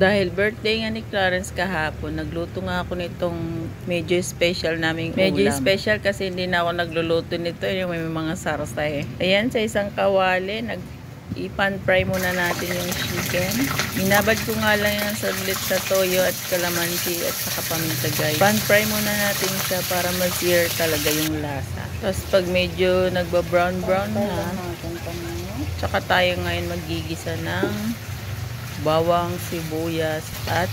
Dahil birthday nga ni Clarence kahapon, nagluto nga ako nitong medyo special naming ulam. Medyo special kasi hindi na ako nagluluto nito, yung may mga sarsay. Ayan, sa isang kawali, i-pan fry muna natin yung chicken. Binabad ko nga lang yan saglit sa toyo at kalamansi at saka paminta guys. Pan fry muna natin siya para ma-sear talaga yung lasa. Tapos pag medyo nagba-brown na, tsaka tayo ngayon magigisa ng bawang, sibuyas at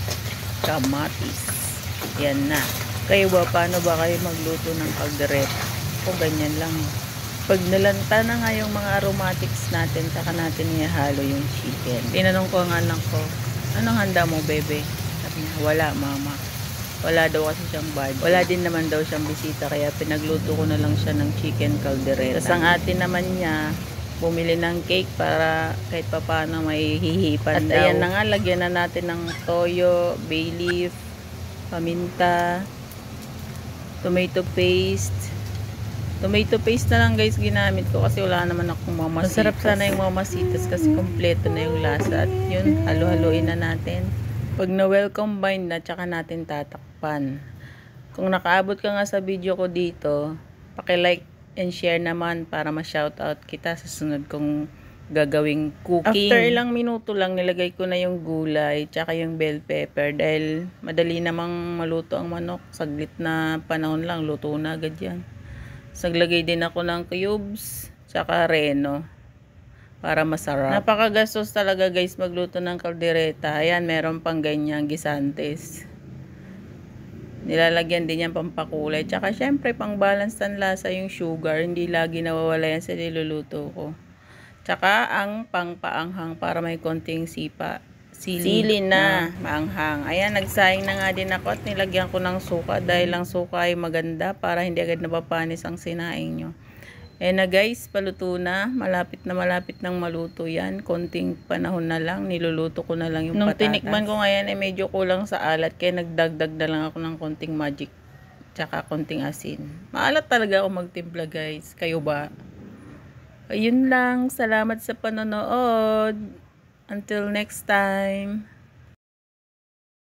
kamatis. Yan na. Kayo ba, paano ba kayo magluto ng caldereta? O ganyan lang. Pag nalanta na nga yung mga aromatics natin, saka natin ihalo yung chicken. Tinanong ko ang anak ko, anong handa mo, bebe? Sabi niya, wala, mama. Wala daw kasi siyang budget. Wala din naman daw siyang bisita, kaya pinagluto ko na lang siya ng chicken caldereta. Tapos ang atin naman niya, bumili ng cake para kahit pa paano may hihipan daw. At ayan na nga, lagyan na natin ng toyo, bay leaf, paminta, tomato paste. Tomato paste na lang guys ginamit ko kasi wala naman akong mamasitas. Masarap sana yung mamasitas kasi kompleto na yung lasa. At yun, halo-haloin na natin. Pag na-well combined na, tsaka natin tatakpan. Kung nakaabot ka nga sa video ko dito, paki-like and share naman para ma-shoutout kita sa sunod kong gagawing cooking. After ilang minuto lang, nilagay ko na yung gulay tsaka yung bell pepper dahil madali namang maluto ang manok. Saglit na panahon lang, luto na agad yan. Naglagay din ako ng cubes tsaka reno para masarap. Napakagastos talaga guys magluto ng caldereta. Ayan, meron pang ganyan gisantes. Nilalagyan din yan pampakulay. Tsaka syempre pang balance ng lasa yung sugar. Hindi lagi nawawala yan sa niluluto ko. Tsaka ang pangpaanghang para may konting sili na maanghang. Ayan, nagsayang na nga din ako at nilagyan ko ng suka dahil ang suka ay maganda para hindi agad napapanis ang sinaing nyo. Ayan na guys, paluto na. Malapit nang maluto yan. Konting panahon na lang, niluluto ko na lang yung patatas. Nung tinikman ko ngayon ay medyo kulang sa alat kaya nagdagdag na lang ako ng konting magic tsaka konting asin. Maalat talaga ako magtimpla guys. Kayo ba? Ayun lang. Salamat sa panonood. Until next time.